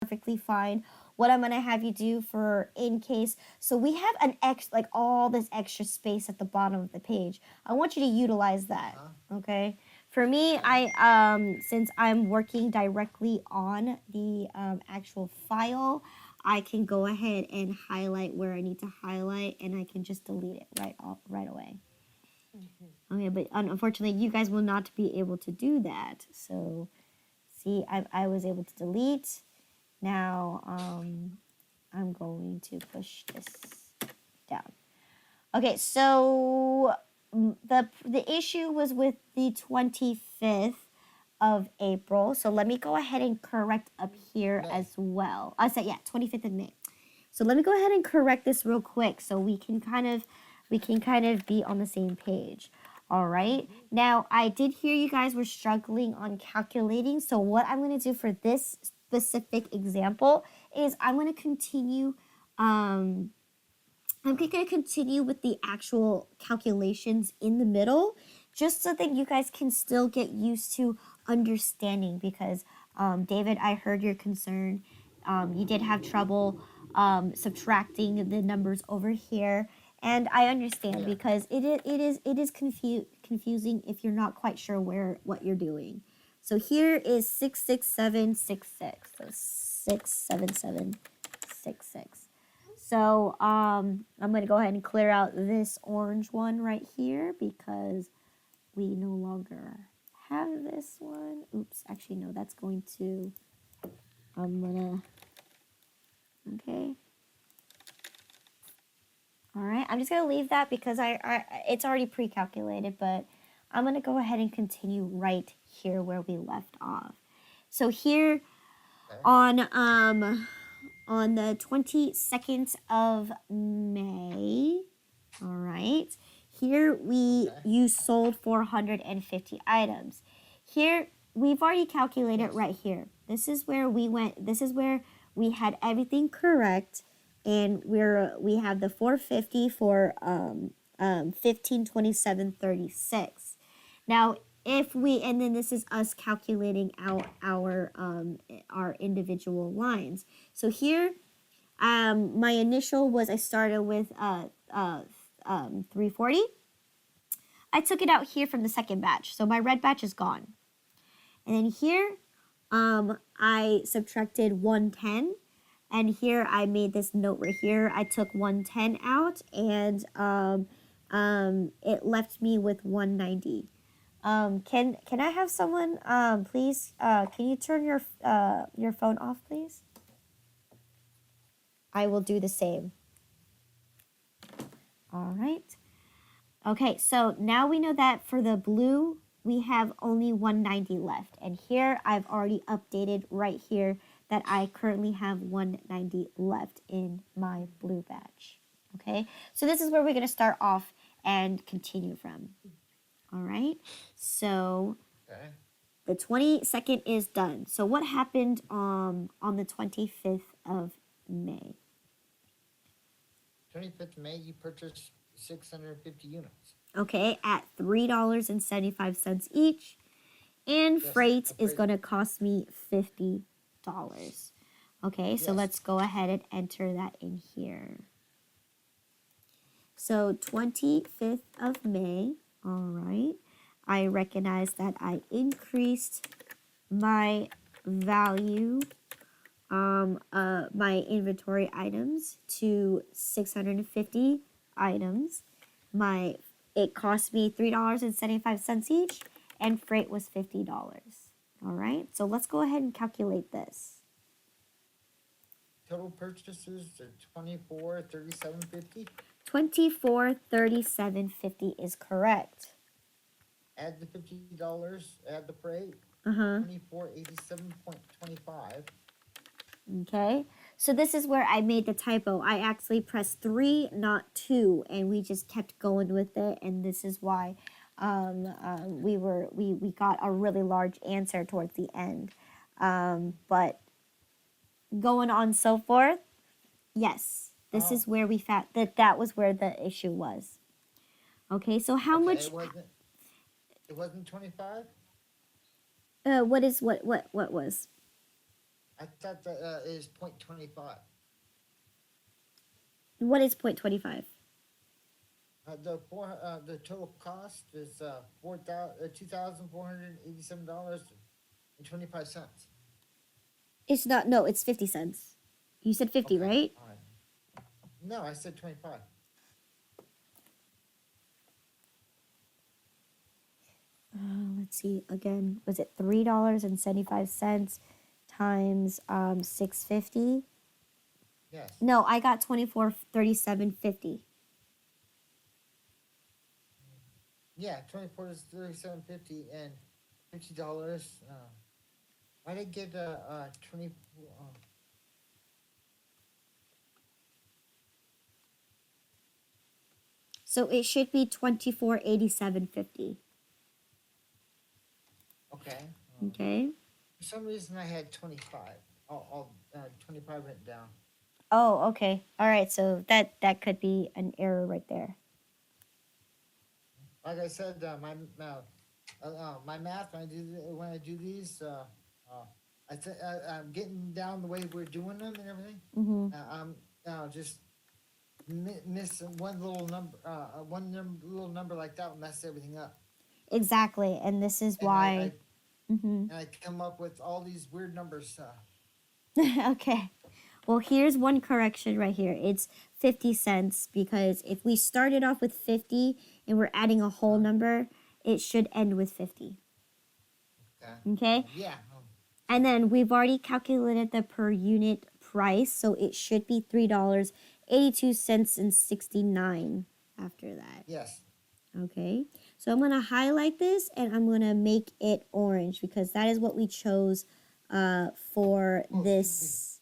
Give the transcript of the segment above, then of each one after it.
perfectly fine. What I'm gonna have you do for in case, so we have an like all this extra space at the bottom of the page. I want you to utilize that. Okay. For me, since I'm working directly on the actual file, I can go ahead and highlight where I need to highlight, and I can just delete it right away. Okay, but unfortunately, you guys will not be able to do that. So, see, I was able to delete. Now, I'm going to push this down. Okay, so the issue was with the 25th of April. So let me go ahead and correct up here as well. I said, yeah, 25th of May. So let me go ahead and correct this real quick so we can kind of be on the same page. All right. Now, I did hear you guys were struggling on calculating. So what I'm going to do for this specific example is I'm going to continue I'm going to continue with the actual calculations in the middle, just so that you guys can still get used to understanding, because David, I heard your concern. You did have trouble subtracting the numbers over here, and I understand because it is confusing if you're not quite sure what you're doing. So here is 66766. So 67766. So I'm going to go ahead and clear out this orange one right here because we no longer have this one. Oops, actually, no, that's going to, okay. All right, I'm just going to leave that because it's already pre-calculated, but I'm going to go ahead and continue right here where we left off. So here on the 22nd of May, all right, here you sold 450 items. Here, we've already calculated right here. This is where we went, this is where we had everything correct, and we have the 450 for 1527.36. Now, and then this is us calculating out our individual lines. So here, my initial was I started with 340. I took it out here from the second batch, so my red batch is gone. And then here, I subtracted 110, and here I made this note right here. I took 110 out, and it left me with 190. Can I have someone, please, can you turn your phone off, please? I will do the same. All right. Okay, so now we know that for the blue, we have only 190 left. And here, I've already updated right here that I currently have 190 left in my blue batch. Okay, so this is where we're going to start off and continue from. All right, so the 22nd is done. So what happened on the 25th of May? 25th of May, you purchased 650 units. Okay, at $3.75 each. And freight is going to cost me $50. Okay, so let's go ahead and enter that in here. So 25th of May, all right. I recognize that I increased my value, my inventory items to 650 items. It cost me $3.75 each, and freight was $50. All right, so let's go ahead and calculate this. Total purchases are $24.37.50. $24.37.50 is correct. Add the $50, add the freight. $24.87.25. Okay, so this is where I made the typo. I actually pressed 3, not 2, and we just kept going with it, and this is why we got a really large answer towards the end. But going on so forth, yes, this is where we found that was where the issue was. Okay, so how much? It wasn't 25. What was? I thought that is 0.25. What is 0.25? The total cost is $2,487.25. It's not, no, it's 50 cents. You said 50, Okay, right? all right. No, I said 25. Let's see, again, was it $3.75 times 650? Yes. No, I got 2437.50. Yeah, 24 is 37.50 and $50. Why did I get 20? So it should be 2487.50. Okay. Okay. For some reason, I had 25. 25 written down. Oh, okay. All right. So that could be an error right there. Like I said, my math when I do these, I'm getting down the way we're doing them and everything. Mm-hmm. I'm just miss one little number, little number like that will mess everything up. Exactly. And this is And why. Mm-hmm. I come up with all these weird numbers. Okay. Well, here's one correction right here. It's 50 cents because if we started off with 50 and we're adding a whole number, it should end with 50. Okay? Yeah. And then we've already calculated the per unit price, so it should be $3.82.69 after that. Yes. Okay? So I'm going to highlight this and I'm going to make it orange because that is what we chose for this.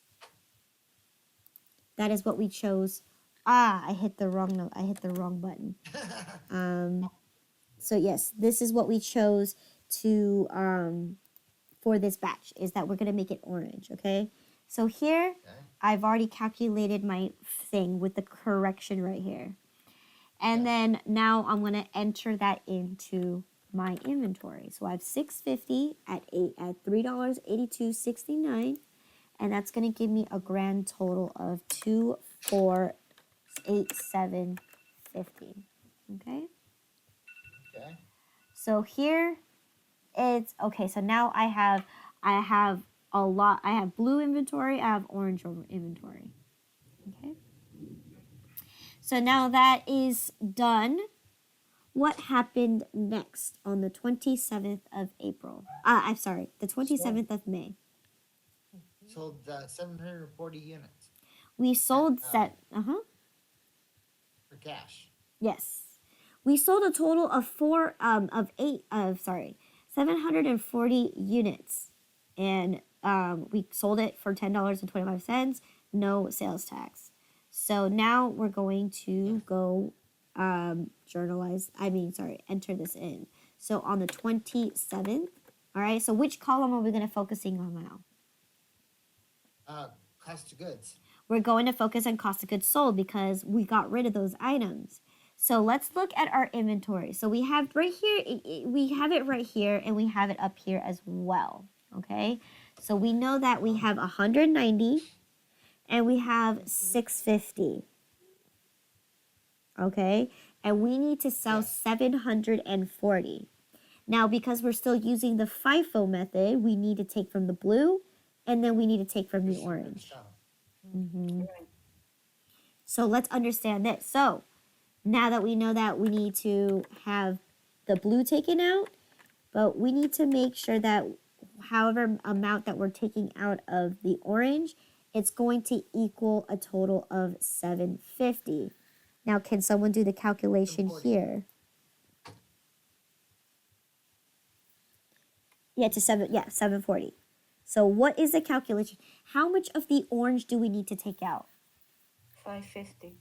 That is what we chose. I hit the wrong note. I hit the wrong button. So yes, this is what we chose to for this batch is that we're gonna make it orange. Okay. So here, I've already calculated my thing with the correction right here, and then now I'm gonna enter that into my inventory. So I have 650 at $3.82.69. And that's going to give me a grand total of 2487.50. Okay? Okay. So here it's okay, so now I have a lot. I have blue inventory, I have orange inventory. Okay? So now that is done. What happened next on the 27th of April? I'm sorry, the 27th of May. Sold 740 units. We sold for cash. Yes. We sold a total of 740 units. And we sold it for $10.25, no sales tax. So now we're going to go enter this in. So on the 27th, all right, so which column are we going to focusing on now? Cost of goods. We're going to focus on cost of goods sold because we got rid of those items. So let's look at our inventory. So we have right here, we have it right here and we have it up here as well. Okay. So we know that we have 190 and we have 650. Okay. And we need to sell 740. Now, because we're still using the Fifo method, we need to take from the blue and then we need to take from the orange. So let's understand this. So now that we know that we need to have the blue taken out, but we need to make sure that however amount that we're taking out of the orange, it's going to equal a total of 750. Now, can someone do the calculation here? Yeah, 740. So what is the calculation? How much of the orange do we need to take out? 550.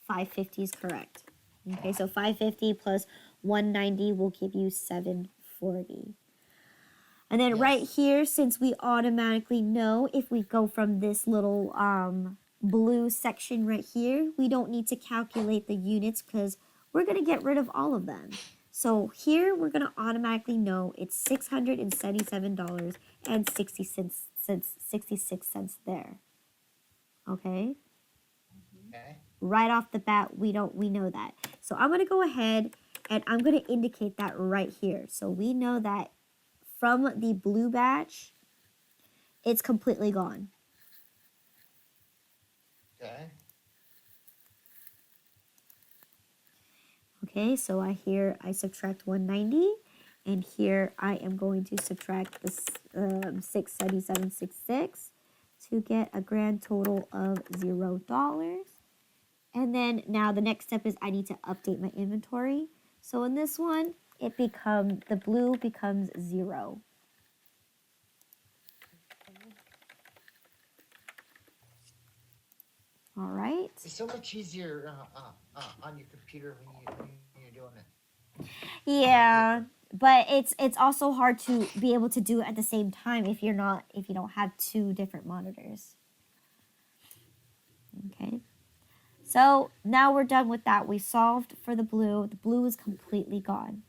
550 is correct. Okay, so 550 plus 190 will give you 740. And then right here, since we automatically know if we go from this little blue section right here, we don't need to calculate the units because we're going to get rid of all of them. So here, we're going to automatically know it's $677.66. 66 cents there. Okay? Okay. Right off the bat, we know that. So I'm going to go ahead and I'm going to indicate that right here. So we know that from the blue batch, it's completely gone. Okay. Okay, so I subtract 190, and here I am going to subtract this 677.66 to get a grand total of $0. And then now the next step is I need to update my inventory. So in this one, the blue becomes 0. All right. It's so much easier on your computer when you're doing it. Yeah, but it's also hard to be able to do it at the same time if you don't have two different monitors. Okay. So now we're done with that. We solved for the blue. The blue is completely gone.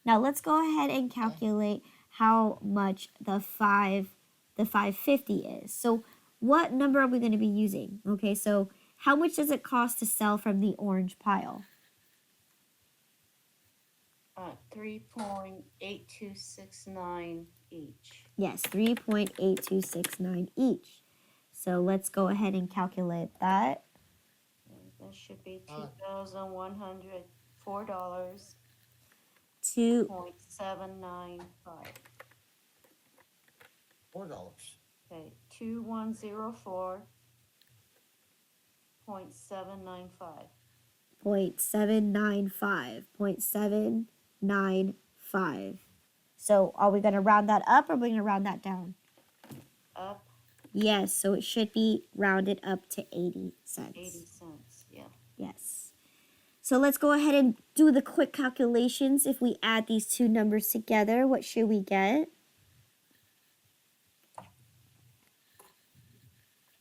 Now let's go ahead and calculate how much the 550 is. So what number are we going to be using? Okay, so how much does it cost to sell from the orange pile? 3.8269 each. Yes, 3.8269 each. So let's go ahead and calculate that. That should be $2,104.795. $4. Okay, 2104.795. 0.795. So are we going to round that up or are we going to round that down? Up Yes, so it should be rounded up to 80 cents. 80 cents, yeah. Yes. So let's go ahead and do the quick calculations. If we add these two numbers together, what should we get?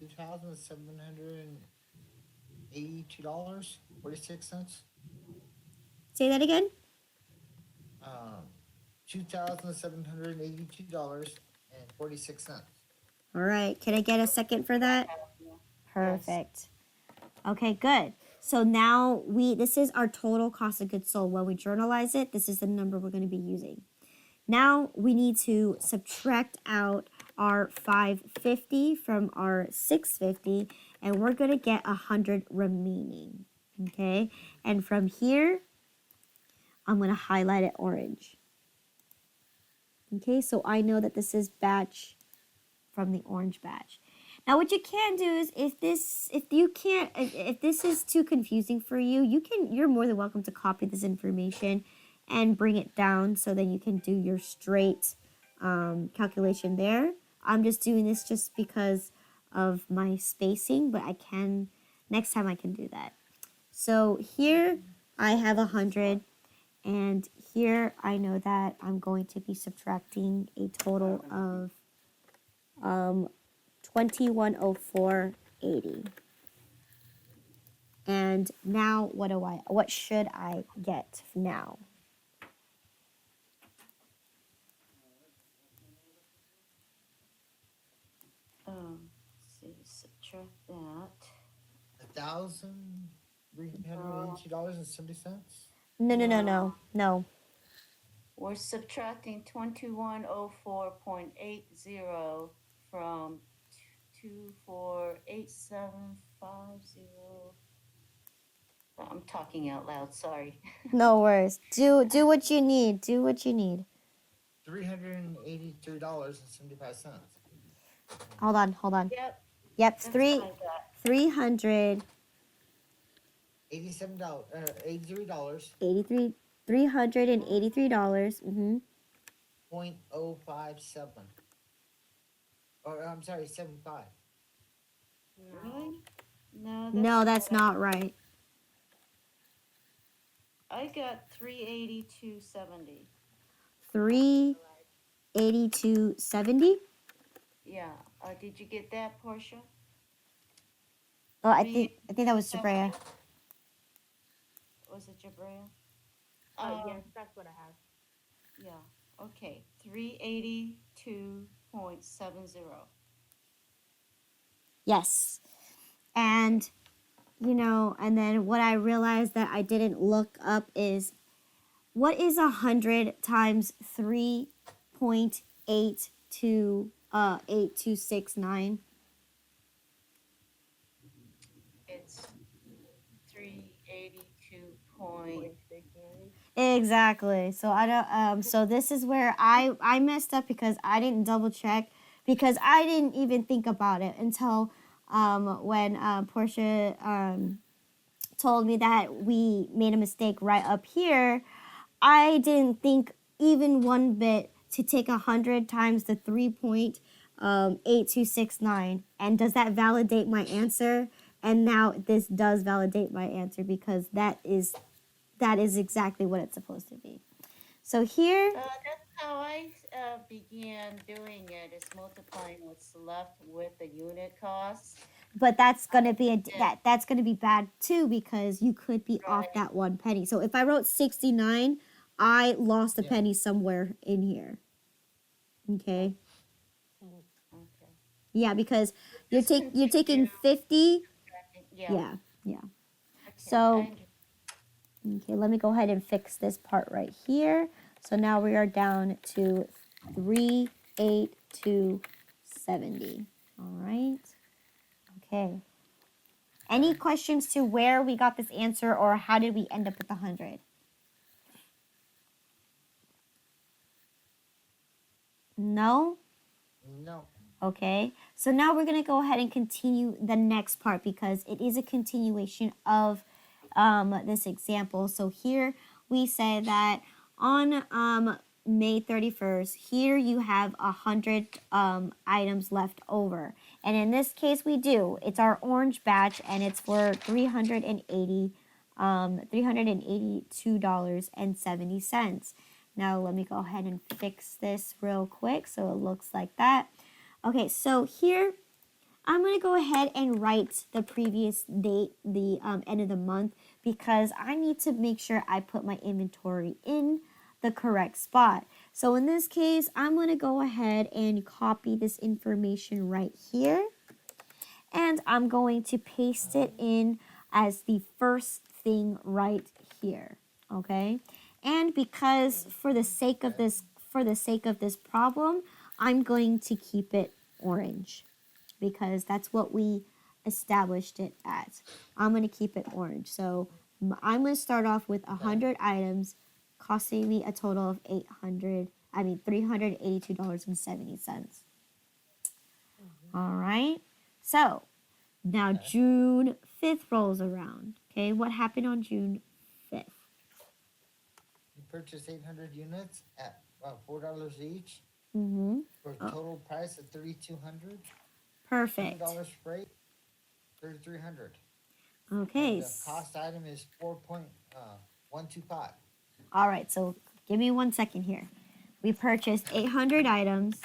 $2,782.46. Say that again. $2,782.46. All right. Can I get a second for that? Perfect. Okay, good. So now this is our total cost of goods sold. When we journalize it, this is the number we're going to be using. Now we need to subtract out our 550 from our 650, and we're going to get 100 remaining. Okay, and from here, I'm going to highlight it orange. Okay, so I know that this is batch from the orange batch. Now what you can do is if this is too confusing for you, you're more than welcome to copy this information and bring it down so that you can do your straight calculation there. I'm just doing this just because of my spacing, but next time I can do that. So here I have 100, and here I know that I'm going to be subtracting a total of 2104.80. And now what should I get now? Let's see, subtract that. $1,382.70. No. We're subtracting 2104.80 from 248750. I'm talking out loud, sorry. No worries. Do what you need. Do what you need. $383.75. Hold on. Yep. Yep, That's what I got. $300. $83. $383. 0.057. Or I'm sorry, 75. Really? No, No, that's not right. I got 382.70. 382.70. Yeah. Did you get that, Portia? Oh, I think that was Sabrea. Was it Jabrea? Yes, that's what I have. Yeah. Okay. 382.70. Yes. And, and then what I realized that I didn't look up is what is 100 times 3.8269? It's 382 point. 0.69. Exactly. So I don't so this is where I messed up because I didn't double check because I didn't even think about it until when Portia told me that we made a mistake right up here. I didn't think even one bit to take 100 times the 3.8269. And does that validate my answer? And now this does validate my answer because that is exactly what it's supposed to be. So here, That's how I began doing it, is multiplying what's left with the unit cost. but that's gonna be Yeah. that's gonna be bad too because you could be off Right. that one penny. So if I wrote 69, I lost a Yeah. penny somewhere in here. Okay. Okay. Yeah, because you're Just you're taking continue 50. subtracting. Yeah. Yeah, yeah. Okay. So okay, let me go ahead and fix this part right here. So now we are down to 38270. All right. Okay. Any questions to where we got this answer or how did we end up with 100? No? No. Okay. So now we're going to go ahead and continue the next part because it is a continuation of this example. So here we say that on May 31st, here you have 100 items left over. And in this case, we do. It's our orange batch and it's for $382.70. Now let me go ahead and fix this real quick so it looks like that. Okay, so here I'm going to go ahead and write the previous date, the end of the month, because I need to make sure I put my inventory in the correct spot. So in this case, I'm going to go ahead and copy this information right here. And I'm going to paste it in as the first thing right here. Okay? And because for the sake of this problem, I'm going to keep it orange because that's what we established it at. I'm going to keep it orange. So I'm going to start off with 100 items costing me a total of $382.70. All right. So now Okay. June 5th rolls around. Okay, what happened on June 5th? You purchased 800 units at $4 each Mm-hmm. for a total price of $3,200. Perfect. $100 freight, $3,300. Okay. And the cost item is 4.125. All right, so give me 1 second here. We purchased 800 items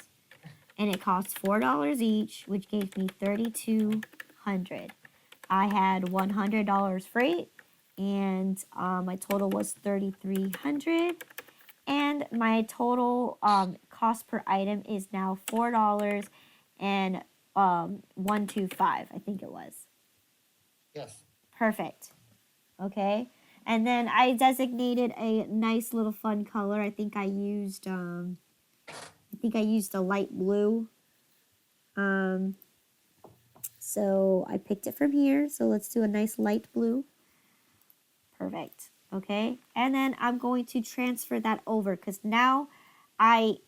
and it cost $4 each, which gave me $3,200. I had $100 freight and my total was $3,300 and my total cost per item is now $4 and 125, I think it was. Yes. Perfect. Okay. And then I designated a nice little fun color. I think I used a light blue. So I picked it from here. So let's do a nice light blue. Perfect. Okay. And then I'm going to transfer that over because now I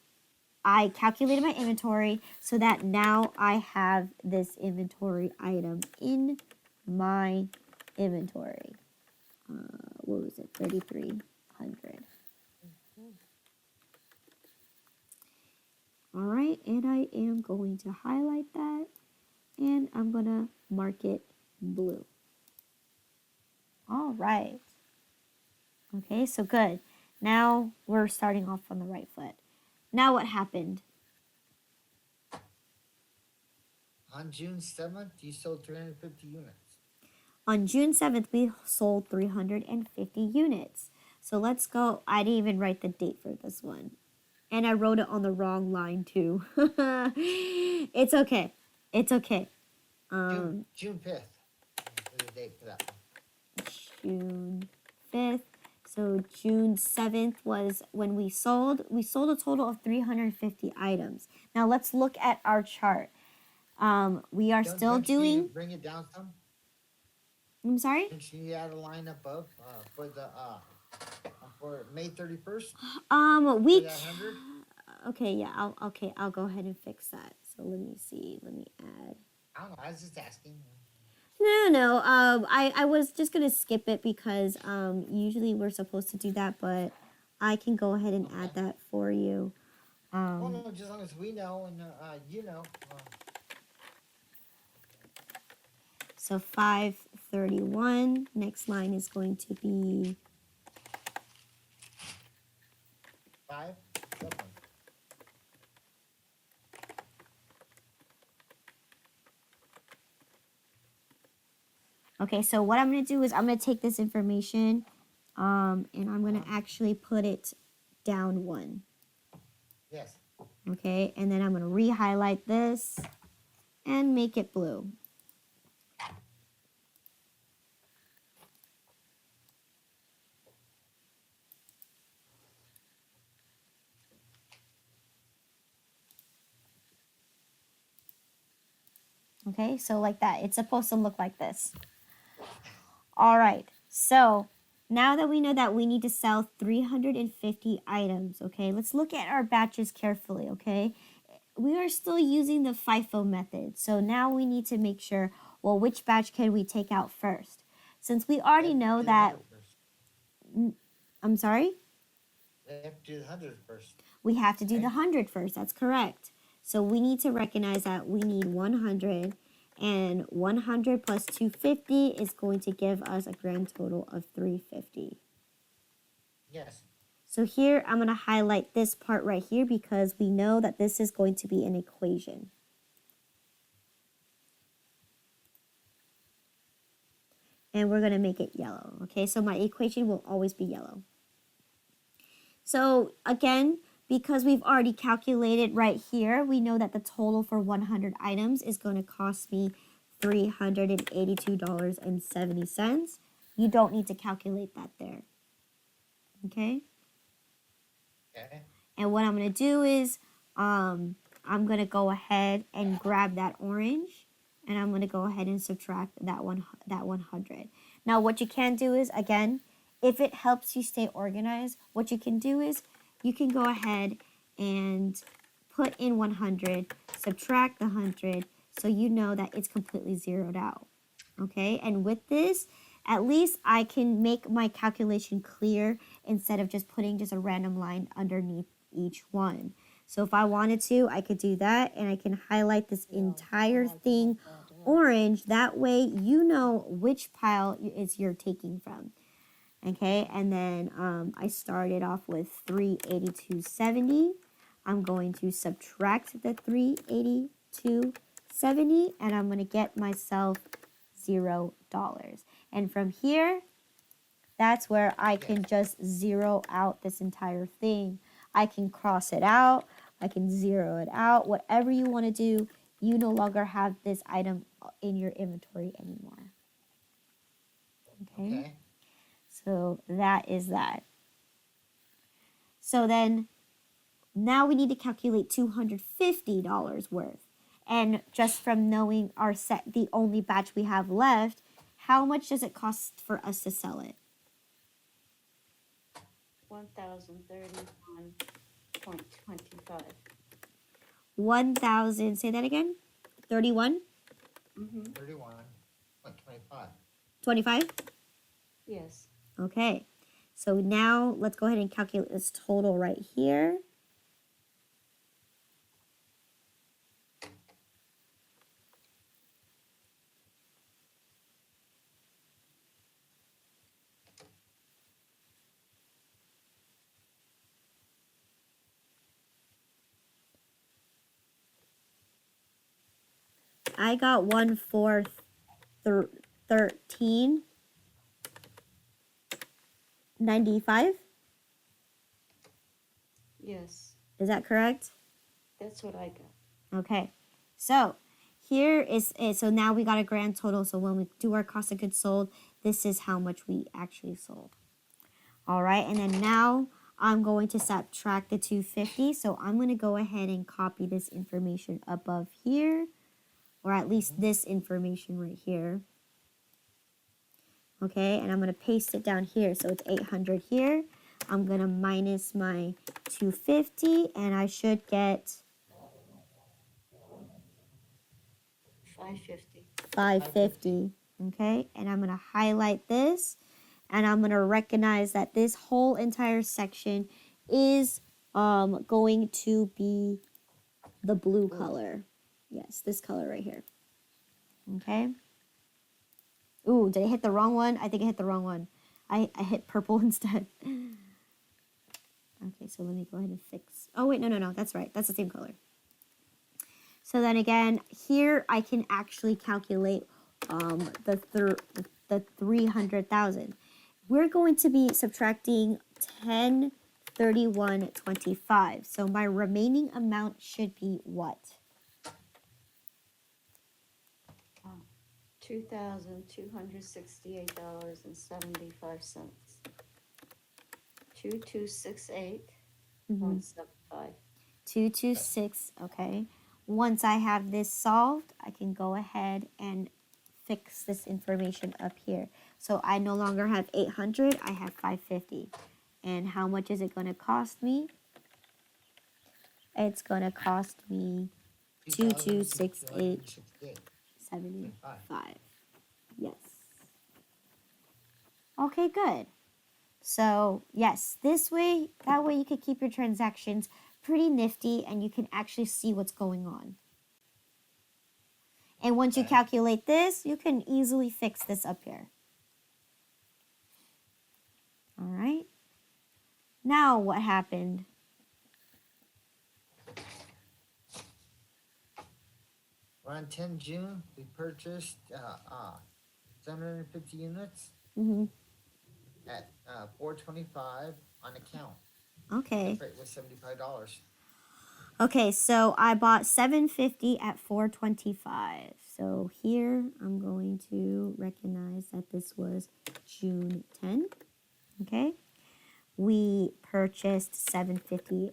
calculated my inventory so that now I have this inventory item in my inventory. What was it? 3,300. All right, and I am going to highlight that and I'm going to mark it blue. All right. Okay, so good. Now we're starting off on the right foot. Now what happened? On June 7th, you sold 350 units. On June 7th, we sold 350 units. So let's go. I didn't even write the date for this one. And I wrote it on the wrong line too. It's okay. It's okay. June 5th is the date for that one. June 5th. So June 7th was when we sold. We sold a total of 350 items. Now let's look at our chart. We are still Don't you need to doing. bring it down some? I'm sorry. Don't you add a line above for May 31st We. for that 100? Okay, yeah. I'll go ahead and fix that. So let me see. Let me add. I don't know. I was just asking. No. I was just gonna skip it because usually we're supposed to do that, but I can go ahead and add Okay. that for you. Well, no, just as long as we know and you know. So 531. Next line is going to be 5, 7. okay. So what I'm gonna do is I'm gonna take this information, and I'm gonna actually put it down one. Yes. Okay, and then I'm gonna re-highlight this and make it blue. Okay, so like that. It's supposed to look like this. All right, so now that we know that we need to sell 350 items, okay, let's look at our batches carefully, okay? We are still using the FIFO method, so now we need to make sure, well, which batch can we take out first? Since we already know that, I'm sorry? They have to do the 100 first. We have to do Okay. the 100 first, that's correct. So we need to recognize that we need 100, and 100 plus 250 is going to give us a grand total of 350. Yes. So here I'm going to highlight this part right here because we know that this is going to be an equation. And we're going to make it yellow. Okay, so my equation will always be yellow. So again, because we've already calculated right here, we know that the total for 100 items is going to cost me $382.70. You don't need to calculate that there. Okay? Okay. And what I'm going to do is I'm going to go ahead and grab that orange, and I'm going to go ahead and subtract that 100. Now what you can do is, again, if it helps you stay organized, what you can do is you can go ahead and put in 100, subtract the 100, so you know that it's completely zeroed out. Okay, and with this, at least I can make my calculation clear instead of just putting just a random line underneath each one. So if I wanted to, I could do that, and I can highlight this entire thing orange. That way you know which pile is you're taking from. Okay, and then I started off with 382.70. I'm going to subtract the 382.70, and I'm going to get myself $0. And from here, that's where I can just zero out this entire thing. I can cross it out. I can zero it out. Whatever you want to do, you no longer have this item in your inventory anymore. Okay. So that is that. So then now we need to calculate $250 worth. And just from knowing our set, the only batch we have left, how much does it cost for us to sell it? 1,031.25. 1,000, say that again? 31? 31.25. 25? Yes. Okay. So now let's go ahead and calculate this total right here. I got 1,413.95. Yes. Is that correct? That's what I got. Okay. So here is it. So now we got a grand total. So when we do our cost of goods sold, this is how much we actually sold. All right, and then now I'm going to subtract the 250. So I'm going to go ahead and copy this information above here, or at least this information right here. Okay, and I'm going to paste it down here. So it's 800 here. I'm going to minus my 250, and I should get 550. 550. Okay, and I'm going to highlight this, and I'm going to recognize that this whole entire section is going to be the blue color. Yes, this color right here. Okay. Ooh, did I hit the wrong one? I think I hit the wrong one. I hit purple instead. Okay, so let me go ahead and fix. Oh, wait, no. That's right. That's the same color. So then again, here I can actually calculate the 300,000. We're going to be subtracting 1031.25. So my remaining amount should be what? $2,268.75. 2268.75. 226, okay. Once I have this solved, I can go ahead and fix this information up here. So I no longer have 800, I have 550. And how much is it going to cost me? It's going to cost me 2268.75. Yes. Okay, good. So yes, that way you can keep your transactions pretty nifty and you can actually see what's going on. And once you calculate this, you can easily fix this up here. All right. Now what happened? On 10 June, we purchased 750 units at $425 on account. Okay. The freight was $75. Okay, so I bought 750 at 425. So here I'm going to recognize that this was June 10. Okay. We purchased $750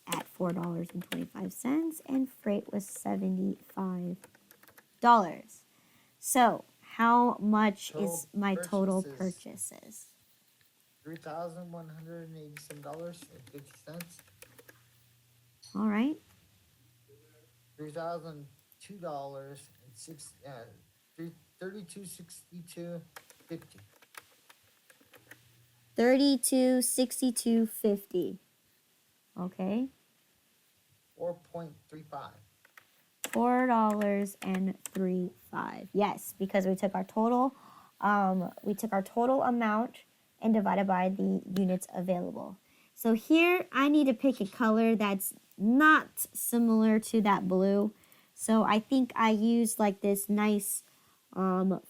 at $4.25 and freight was $75. So how much is my total purchases? $3,187.50. All right. $32.62.50. 32.62.50. Okay. 4.35. $4.35. Yes, because we took our total amount and divided by the units available. So here I need to pick a color that's not similar to that blue. So I think I used like this nice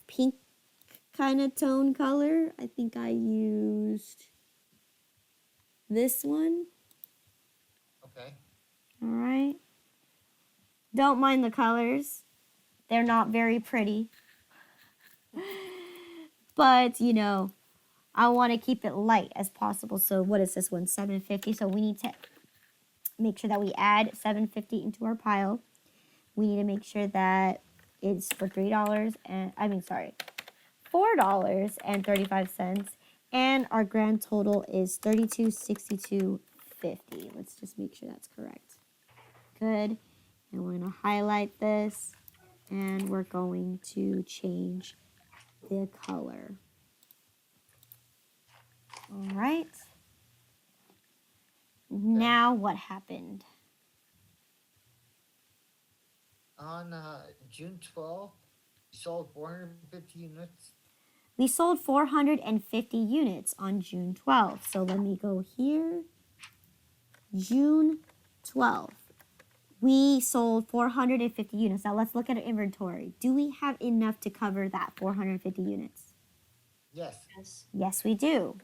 pink kind of tone color. I think I used this one. Okay. All right. Don't mind the colors. They're not very pretty. But, you know, I want to keep it light as possible. So what is this one? 750. So we need to make sure that we add 750 into our pile. We need to make sure that it's for $4.35. And our grand total is $32.62.50. Let's just make sure that's correct. Good. And we're going to highlight this. And we're going to change the color. All right. Now what happened? On June 12th, we sold 450 units. We sold 450 units on June 12th. So let me go here. June 12th. We sold 450 units. Now let's look at our inventory. Do we have enough to cover that 450 units? Yes. Yes, we do.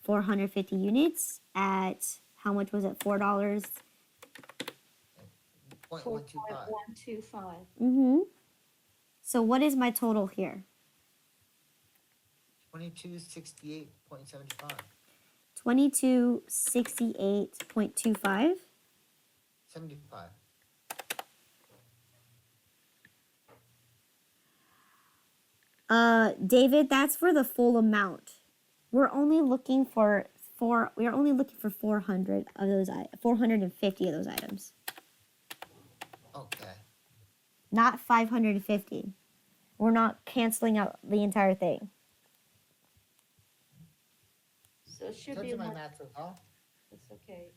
450 units at, how much was it? $4? .125. 4.125. Mm-hmm. So what is my total here? 2268.75. 2268.25. 75. David, that's for the full amount. We're only looking for 400 of those 450 of those items. Okay. Not 550. We're not canceling out the entire thing. So it should Told be you my one, math was off. it's okay.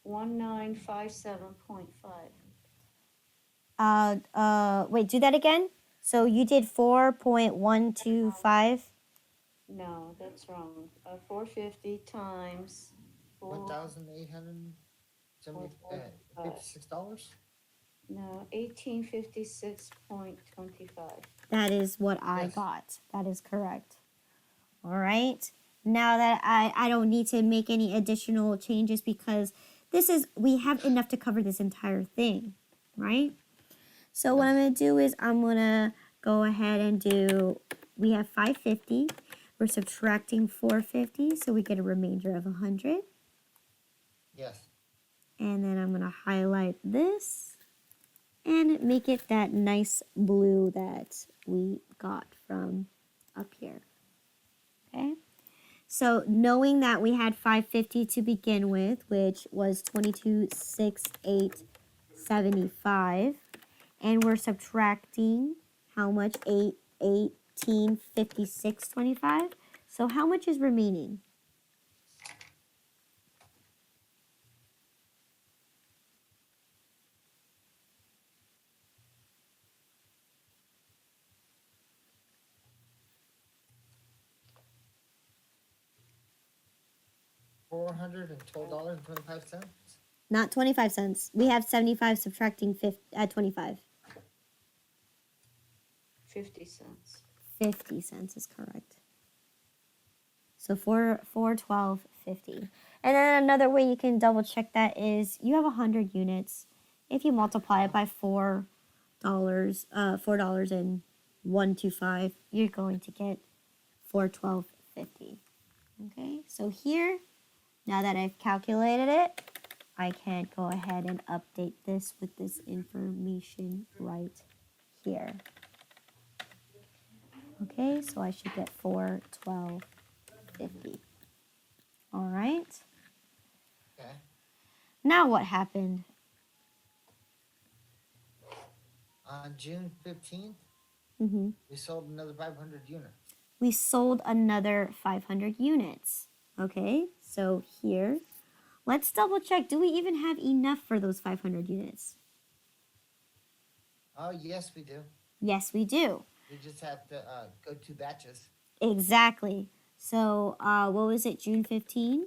1957.5. Wait, do that again. So you did 4.125. No, that's wrong. 450 times 4. $1,856. No, 1856.25. That is what I Yes. got. That is correct. All right. Now that I don't need to make any additional changes because we have enough to cover this entire thing, right? So what I'm going to do is I'm going to go ahead and we have 550. We're subtracting 450, so we get a remainder of 100. Yes. And then I'm going to highlight this and make it that nice blue that we got from up here. Okay? So knowing that we had 550 to begin with, which was 22,685, and we're subtracting how much? 1856.25. So how much is remaining? $412.25. Not 25 cents. We have 75 subtracting 25. 50 cents. 50 cents is correct. So 412.50. And then another way you can double check that is you have 100 units. If you multiply it by $4.125, you're going to get 412.50. Okay, so here, now that I've calculated it, I can go ahead and update this with this information right here. Okay, so I should get 412.50. All right. Okay. Now what happened? On June 15th, Mm-hmm. we sold another 500 units. We sold another 500 units. Okay, so here, let's double check. Do we even have enough for those 500 units? Oh, yes, we do. Yes, we do. We just have to go 2 batches. Exactly. So, what was it, June 15?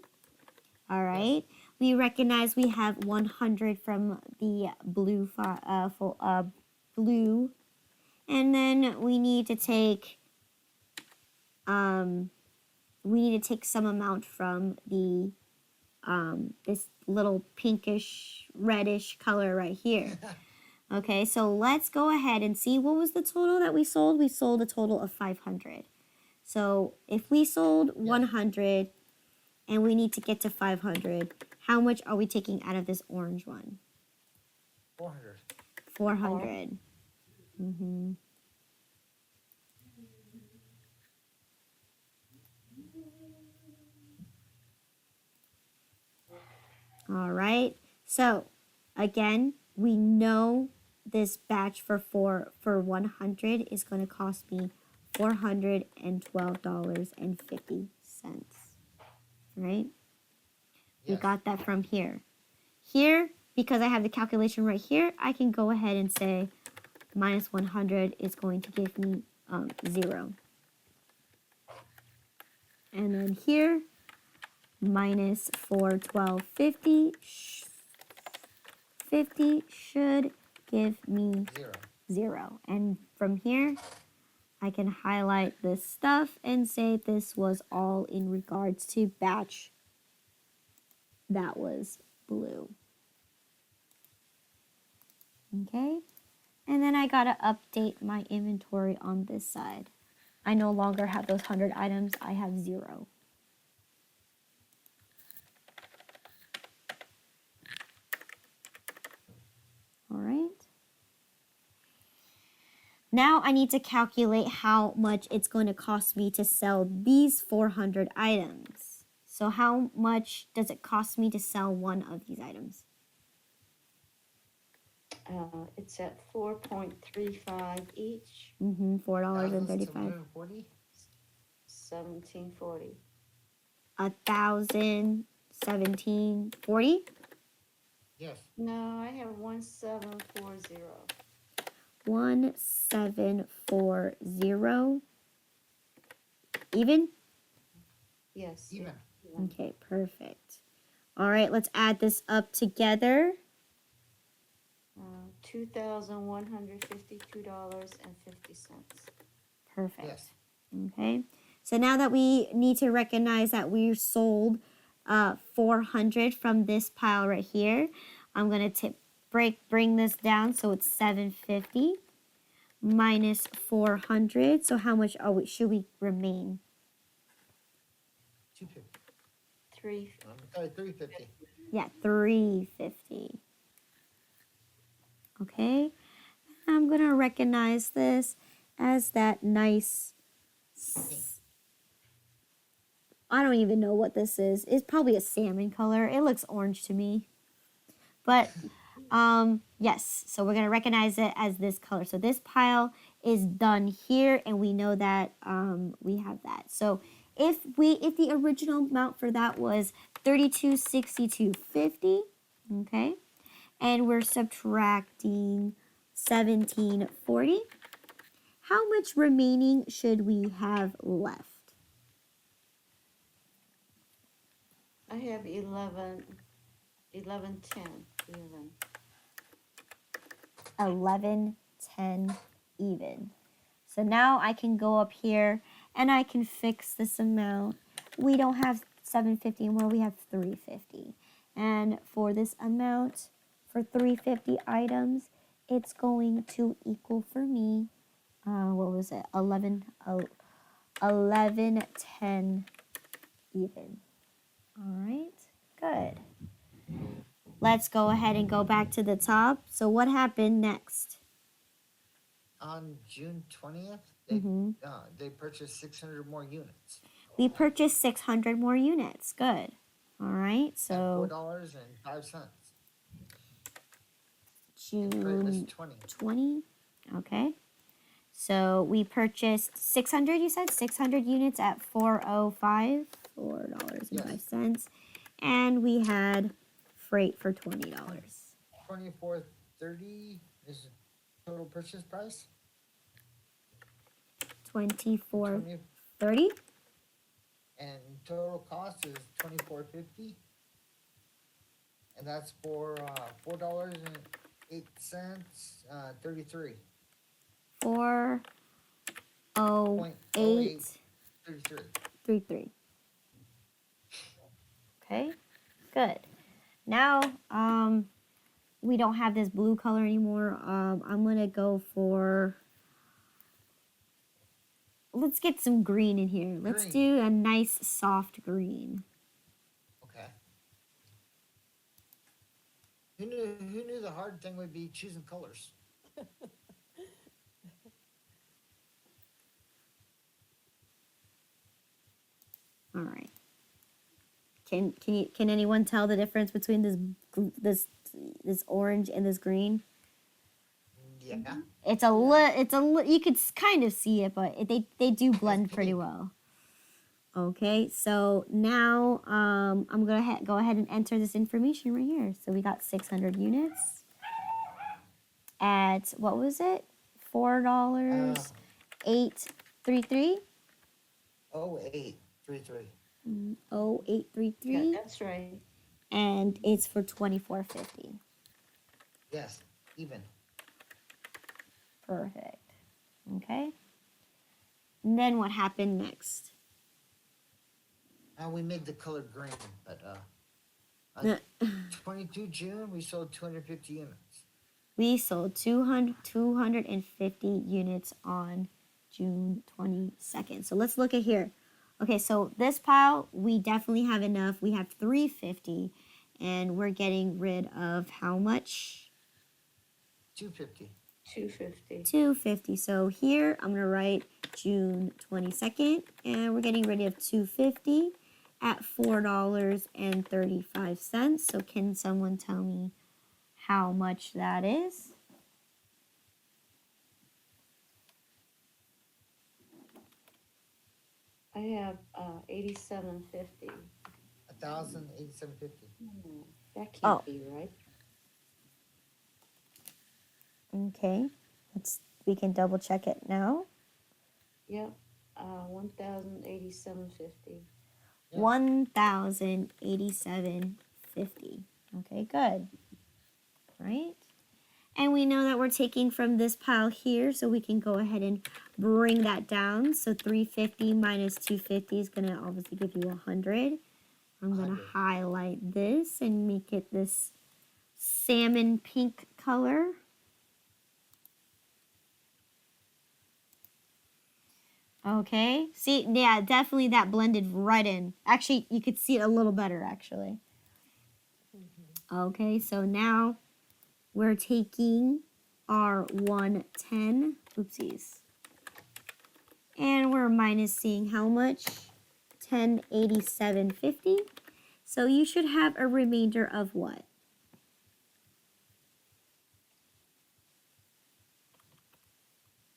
All right. Yes. We recognize we have 100 from the blue, blue, and then we need to take, some amount from the, this little pinkish, reddish color right here. Okay, so let's go ahead and see what was the total that we sold. We sold a total of 500. So if we sold 100 and we need to get to 500, how much are we taking out of this orange one? 400. 400. Mm-hmm. All right. So again, we know this batch for 100 is going to cost me $412.50. Right? We Yes. got that from here. Here, because I have the calculation right here, I can go ahead and say minus 100 is going to give me 0. And then here, minus 412.50 50 should give me 0. And from here, I can highlight this stuff and say this was all in regards to batch that was blue. Okay. And then I gotta update my inventory on this side. I no longer have those 100 items. I have 0. All right. Now I need to calculate how much it's going to cost me to sell these 400 items. So how much does it cost me to sell one of these items? It's at 4.35 each, $4.35. 1,740? 1740. 1,017.40. Yes. No, I have 1740. 1740. Even? Yes. Even. Yeah. Okay, perfect. All right, let's add this up together. $2,152.50. Perfect. Yes. Okay. So now that we need to recognize that we sold 400 from this pile right here, I'm going to bring this down so it's 750 minus 400. So how much should we remain? 250. Three. Sorry, 350. Yeah, 350. Okay. I'm going to recognize this as that nice, I don't even know what this is. It's probably a salmon color. It looks orange to me. But yes, so we're going to recognize it as this color. So this pile is done here, and we know that we have that. So if the original amount for that was 3262.50, okay, and we're subtracting 1740, how much remaining should we have left? I have 11, 1110 even. 11, 10, even. So now I can go up here and I can fix this amount. We don't have 750 anymore, we have 350. And for this amount, for 350 items, it's going to equal for me, what was it, 11, 11, 10, even. All right, good. Let's go ahead and go back to the top. So what happened next? On June 20th, they purchased 600 more units. We purchased 600 more units. Good. All right, At so $4.05. June 20. 20. Okay. So we purchased 600, you said? 600 units at 405, $4.05. And we had freight for $20. 2430 is the total purchase price. 2430. 20, and total cost is 2450, and that's for $4.08. 33. 408. 33. 33. Okay, good. Now, we don't have this blue color anymore. I'm gonna go for, let's get some green in here. Let's Green. do a nice soft green. Okay. Who knew the hard thing would be choosing colors? All right. Can anyone tell the difference between this orange and this green? Yeah. It's you could kind of see it, but they do blend pretty pink. well. Okay, so now I'm gonna go ahead and enter this information right here. So we got 600 units at, what was it? $4.833. 0833. 0833. Yeah, that's right. And it's for 2450. Yes, even. Perfect. Okay. And then what happened next? We made the color green, but on 22 June we sold 250 units. We sold 250 units on June 22nd. So let's look at here. Okay, so this pile, we definitely have enough. We have 350, and we're getting rid of how much? 250. 250. 250. So here, I'm going to write June 22nd, and we're getting rid of 250 at $4.35. So can someone tell me how much that is? I have 8750. 1,087.50. That can't Oh. be right. Okay, we can double check it now. Yep. 1087.50. Yeah. 1,087.50. Okay, good. Right? And we know that we're taking from this pile here, so we can go ahead and bring that down. So 350 minus 250 is going to obviously give you 100. I'm going to 100. highlight this and make it this salmon pink color. Okay, see, yeah, definitely that blended right in. Actually, you could see it a little better, actually. Okay, so now we're taking our 110, oopsies, and we're minusing how much? 1087.50. So you should have a remainder of what?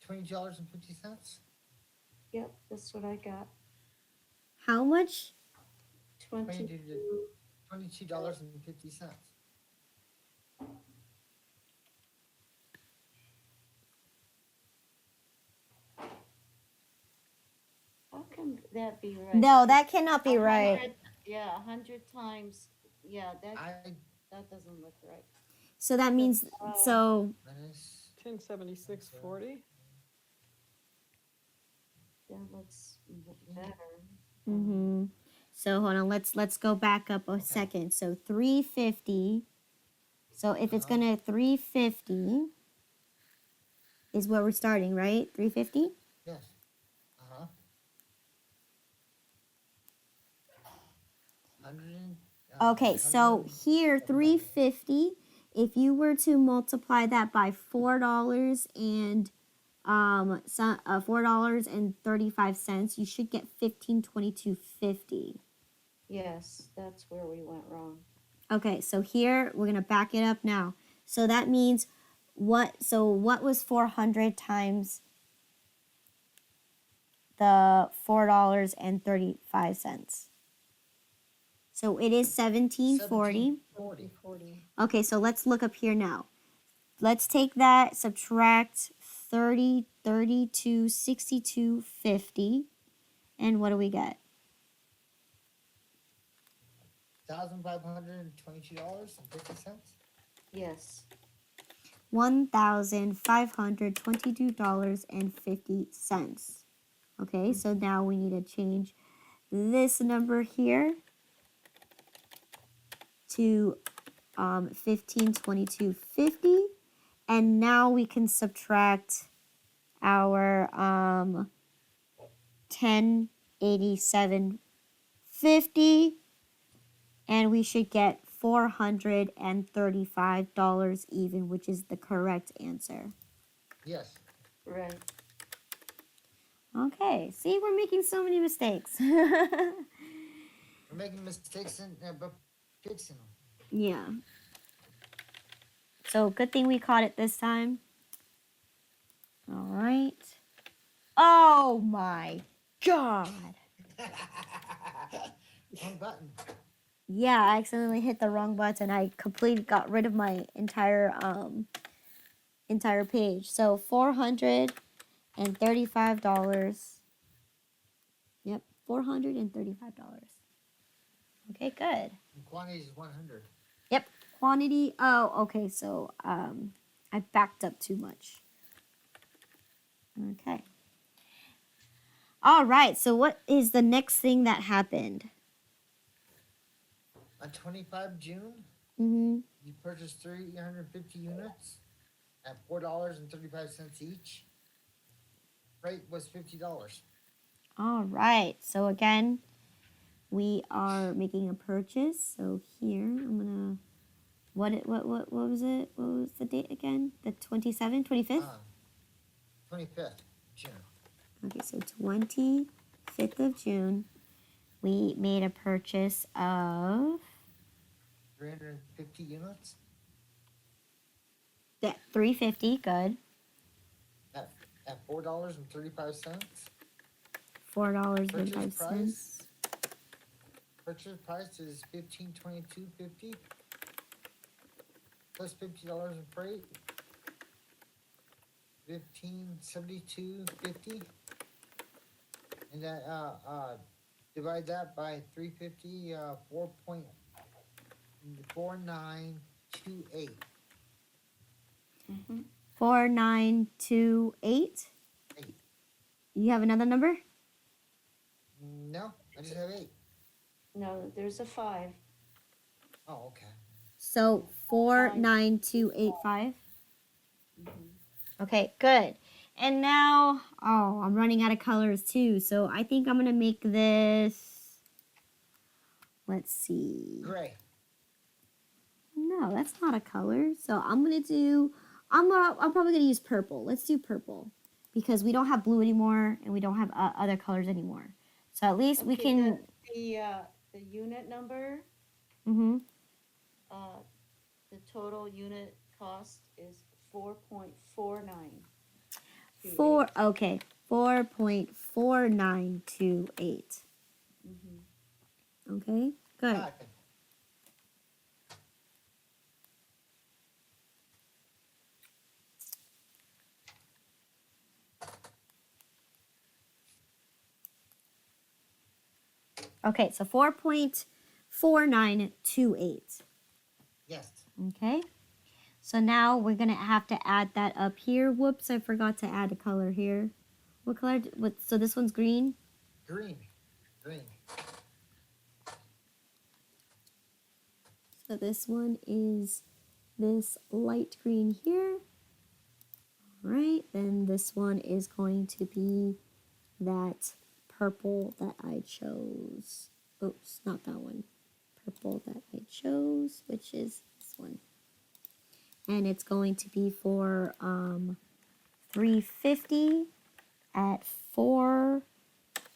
$20.50. Yep, that's what I got. How much? 22. $22.50. How can that be right? No, that cannot be right. 100 Yeah, 100 times. Yeah, that doesn't look right. So that means, so Minus 1076.40. That looks better. mm-hmm. So hold on, let's go back up a second. So 350. So if it's gonna 350 is where we're starting, right? 350? Yes. Uh-huh. 100. Okay, so here 350, if you were to multiply that by $4 and $4.35, you should get 1522.50. Yes, that's where we went wrong. Okay, so here we're gonna back it up now. So that means what was 400 times the $4.35? So it is 1740. 40. Okay, so let's look up here now. Let's take that, subtract 30, 32, 62, 50. And what do we get? $1,522.50. Yes. $1,522.50. Okay, so now we need to change this number here to 1522.50, and now we can subtract our 1087.50, and we should get $435 even, which is the correct answer. Yes. Right. Okay, see, we're making so many mistakes. We're making mistakes but fixing them. Yeah. So good thing we caught it this time. All right. Oh my God. Wrong button. Yeah, I accidentally hit the wrong button. I completely got rid of my entire page. So $435. Yep, $435. Okay, good. The quantity is 100. Yep, quantity. Oh, okay. So I backed up too much. Okay. All right. So what is the next thing that happened? On 25 June, Mm-hmm. you purchased 350 units. at $4.35 each. Rate was $50. All right. So again, we are making a purchase. So here, I'm gonna. What was it? What was the date again? The 27th, 25th? 25th June. Okay, so 25th of June, we made a purchase of 350 units that 350. Good. at $4.35. $4.35. Purchase price is $1522.50 plus $50 in freight. $1572.50, and that divide that by 350, 4.4928. 4928. Eight. You have another number? No, I just have 8. No, there's a 5. Oh, okay. So 49285. Mhm. Okay, good. And now, oh, I'm running out of colors too. So I think I'm gonna make this. Let's see. Gray. No, that's not a color. So I'm gonna do. I'm probably gonna use purple. Let's do purple because we don't have blue anymore and we don't have other colors anymore. So at least we Okay, can. The unit number, Mm-hmm. the total unit cost is 4.49. Okay. 4.4928. Mm-hmm. Okay. Good. Five. Okay, so 4.4928. Yes. Okay. So now we're gonna have to add that up here. Whoops, I forgot to add a color here. What color? So this one's green. Green. So this one is this light green here. All right. Then this one is going to be that purple that I chose. Oops, not that one. Purple that I chose, which is this one. And it's going to be for $3.50 at $4.49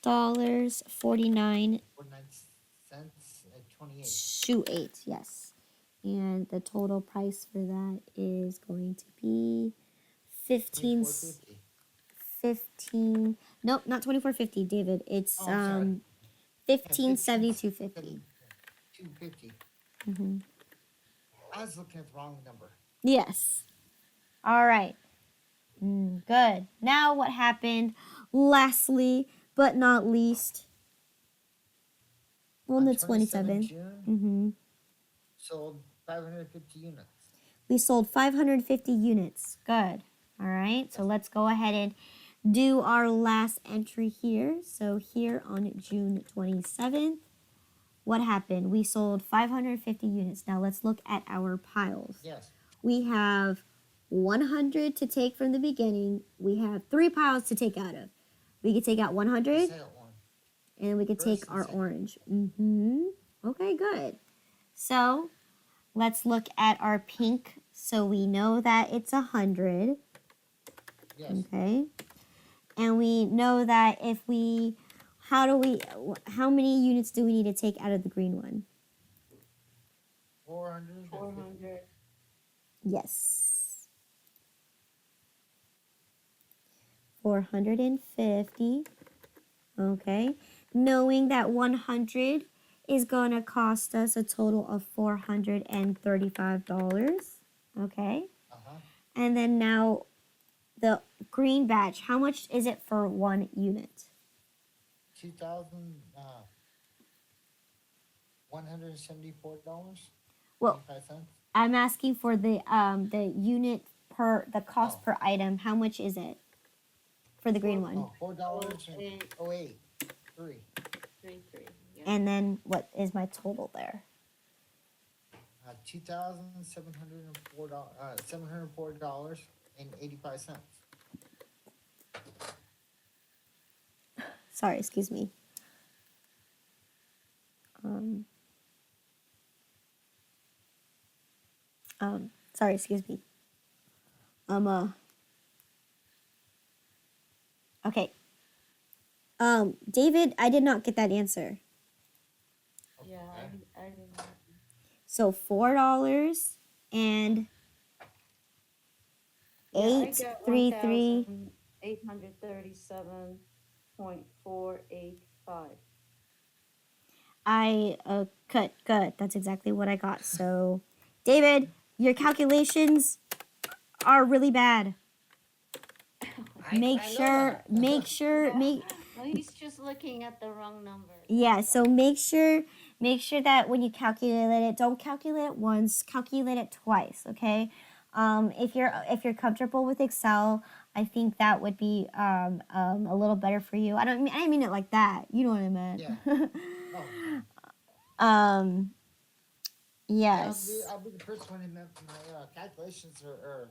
49 cents at 28. shoe 8, yes. And the total price for that is going to be 24.50. 15. Nope, not 24.50, David. It's Oh, I'm sorry. 15.72.50. 250. Mhm. I was looking at the wrong number. Yes. All right. Good. Now what happened? Lastly, but not least, on the 27th. June, sold 550 units. We sold 550 units. Good. All right. So let's go ahead and do our last entry here. So here on June 27th, what happened? We sold 550 units. Now let's look at our piles. Yes. We have 100 to take from the beginning. We have 3 piles to take out of. We could take out 100 Sale one. and we could take First our and second. orange. Okay, good. So let's look at our pink. So we know that it's 100. Yes. Okay. And we know that if we, how many units do we need to take out of the green one? 400. 400. Yes. 450. Okay. Knowing that 100 is going to cost us a total of $435. Okay. Uh-huh. And then now the green batch, how much is it for 1 unit? 2,174. Well, 25 cents. I'm asking for the unit the cost per item. How much is it for the green one? Oh, $4.08. 3. 3. Yeah. And then what is my total there? $2,704. $704. and 85 cents. Sorry, excuse me. Um, sorry, excuse me. Okay. David, I did not get that answer. Yeah, Okay. I didn't. So $4 and Yeah, I eight got three three. 1,837.485. I good. That's exactly what I got. So, David, your calculations are really bad. I know that. Make sure, Yeah. make No, he's just looking at the wrong number. yeah. That's So make sure that when you calculate it, don't calculate it once. Calculate it twice. Okay. If you're comfortable with Excel, I think that would be a little better for you. I didn't mean it like that. You know what I meant. Yeah. Oh, um. yeah, Yes. I'll be the first one to admit my calculations are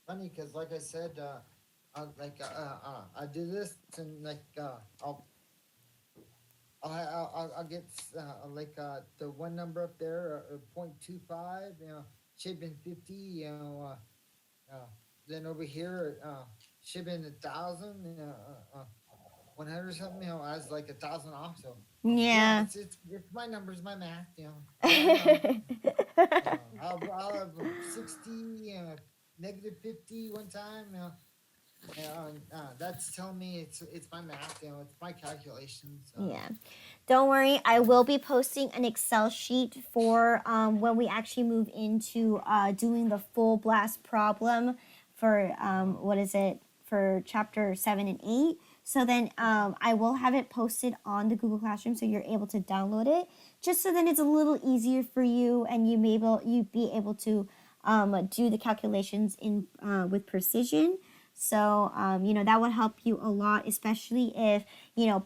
funny because, like I said, I do this and I'll get the one number up there, 0.25, shipping 50, then over here, shipping 1,000, 100 something, as like 1,000 off. So yeah, Yeah. it's my numbers, my math, I know. I'll have 60, negative 50 one time, and that's telling me it's my math, it's my calculations. Yeah. Don't worry, I will be posting an Excel sheet for when we actually move into doing the full blast problem for what is it for chapter 7 and 8. So then I will have it posted on the Google Classroom so you're able to download it, just so then it's a little easier for you and you be able to do the calculations in with precision. So that would help you a lot, especially if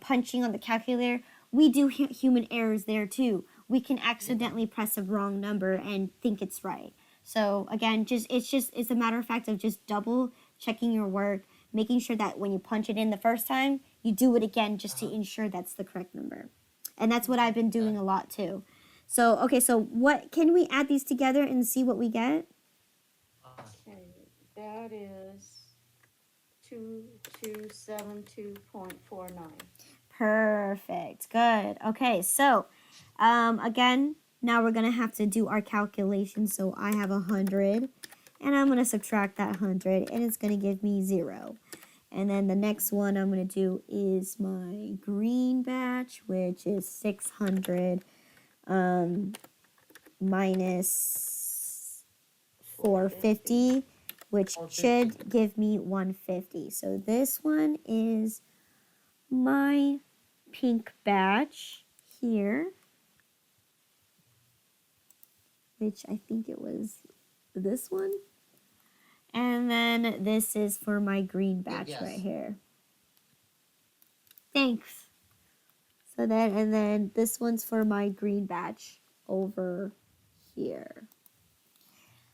punching on the calculator, we do human errors there too. We can accidentally press a wrong number and think it's right. So again, it's a matter of fact of just double checking your work, making sure that when you punch it in the first time, you do it again just to ensure that's the correct number. And that's what I've been doing a lot too. So okay, so what can we add these together and see what we get? Okay, that is 2272.49. Perfect. Good. Okay, so again, now we're gonna have to do our calculation. So I have 100, and I'm gonna subtract that 100, and it's gonna give me 0. And then the next one I'm gonna do is my green batch, which is 600 minus 450, which 450. should give me 150. So this one is my pink batch here, which I think it was this one. And then this is for my green batch Yes. right here. Thanks. So then, and then this one's for my green batch over here.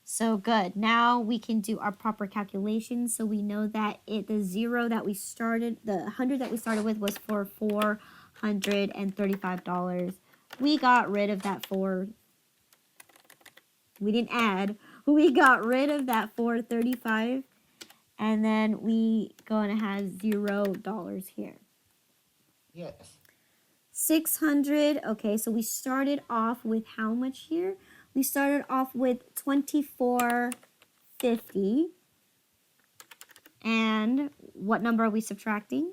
So good. Now we can do our proper calculations. So we know that the 100 that we started with was for $435. We got rid of that we didn't add. We got rid of that $435, and then we gonna have $0 here. Yes. 600. Okay, so we started off with how much here? We started off with 2450. And what number are we subtracting?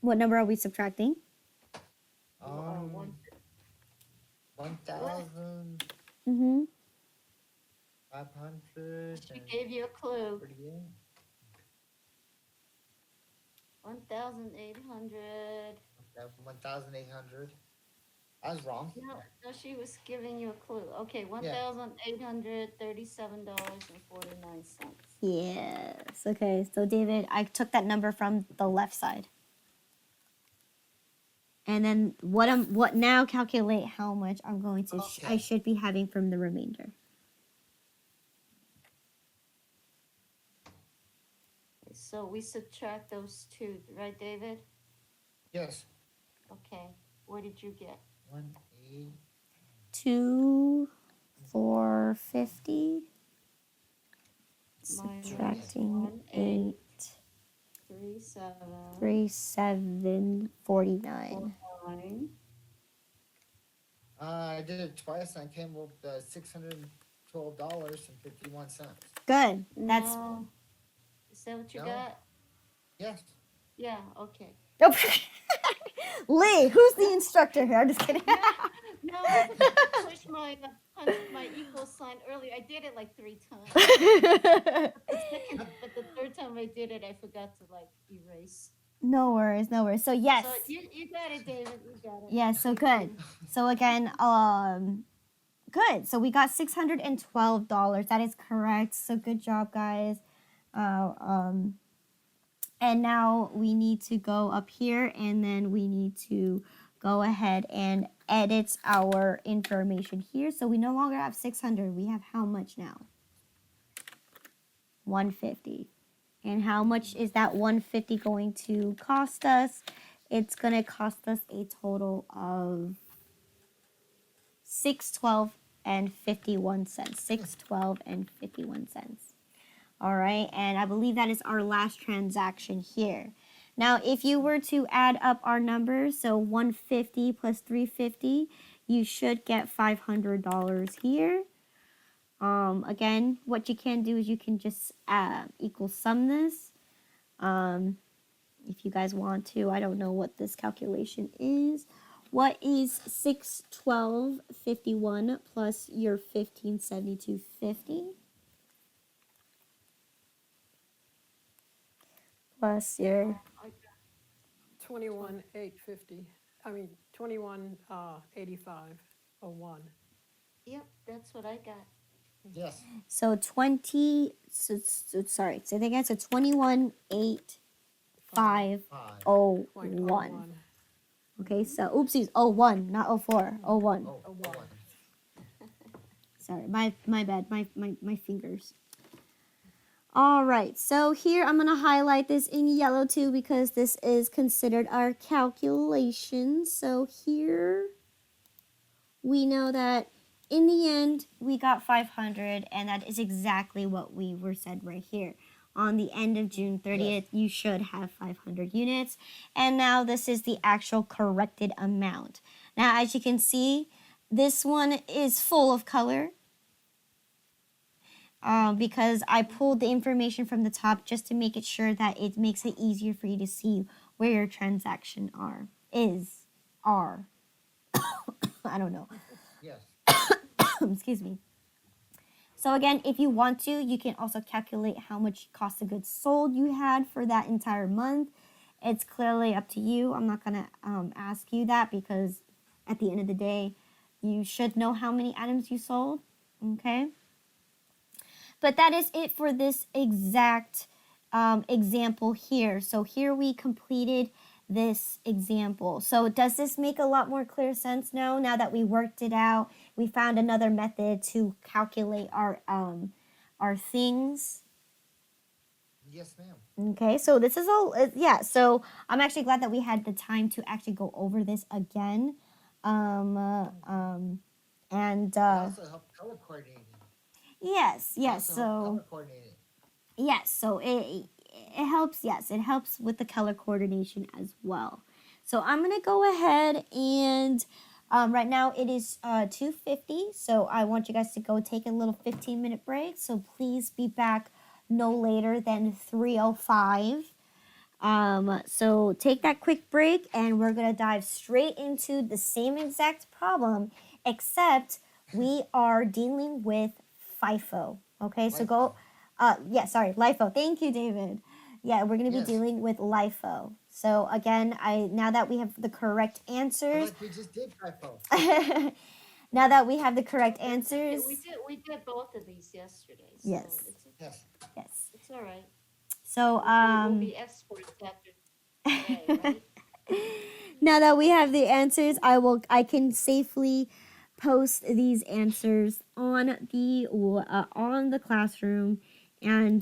What number are we subtracting? 1,500 Mm-hmm. She gave you a clue. 1,800. 1,800. I was wrong. No, she was giving you a clue. Okay, $1,837.49. Yes. Okay, so David, I took that number from the left side. And then what now calculate how much I'm going to I Okay. should be having from the remainder. So we subtract those two, right, David? Yes. Okay. What did you get? 180. 2 450 Minus subtracting 1, 8 3, 7, 3 749. 9. I did it twice and I came up with $612.51. Good. That's No. Is that what you No? got? Yes. Yeah, okay. Lee, who's the instructor here? I'm just kidding. No, I forgot to push my equal sign earlier. I did it like 3 times. But the third time I did it, I forgot to like erase. No worries, no worries. So yes. So you got it, David. You got it. Yeah, so good. So again, good. So we got $612. That is correct. So good job, guys. And now we need to go up here and then we need to go ahead and edit our information here. So we no longer have 600. We have how much now? 150. And how much is that 150 going to cost us? It's going to cost us a total of 612 and 51 cents. 612 and 51 cents. All right, and I believe that is our last transaction here. Now, if you were to add up our numbers, so 150 plus 350, you should get $500 here. Again, what you can do is you can just equal sum this. If you guys want to, I don't know what this calculation is. What is 612.51 plus your 1572.50? Plus your 21,850. I mean, 21,8501. Yep, that's what I got. Yes. so 20 sorry, say that again. So 21,850.01. 0.01. Okay, so oopsies, 01, not 04, 01. Oh, Oh, one. Sorry, my bad, my fingers. All right, so here I'm gonna highlight this in yellow too because this is considered our calculation. So here we know that in the end we got 500, and that is exactly what we were said right here. On the end of June 30th, you should have 500 units. And now this is the actual corrected amount. Now, as you can see, this one is full of color. Because I pulled the information from the top just to make it sure that it makes it easier for you to see where your transaction are. I don't know. Yes. Excuse me. So again, if you want to, you can also calculate how much cost of goods sold you had for that entire month. It's clearly up to you. I'm not gonna ask you that because at the end of the day, you should know how many items you sold. Okay. But that is it for this exact example here. So here we completed this example. So does this make a lot more clear sense now? Now that we worked it out, we found another method to calculate our things. Yes, ma'am. Okay, so this is all, yeah, so I'm actually glad that we had the time to actually go over this again. And It also helped color coordinating. yes, It yes, also helped so color coordinating. yes, so it helps, yes, it helps with the color coordination as well. So I'm gonna go ahead and right now it is 2:50, so I want you guys to go take a little 15-minute break. So please be back no later than 3:05. So take that quick break, and we're gonna dive straight into the same exact problem, except we are dealing with FIFO. Okay, so go. Yeah, sorry, LIFO. Thank you, David. Yeah, we're gonna be Yes. dealing with LIFO. So again, now that we have the correct answers, Like we just did typo. now that we have the correct answers, We did both of these yesterday. So Yes. Yes. yes. It's all right. So We'll be experts after today, right? Now that we have the answers, I can safely post these answers on the classroom, and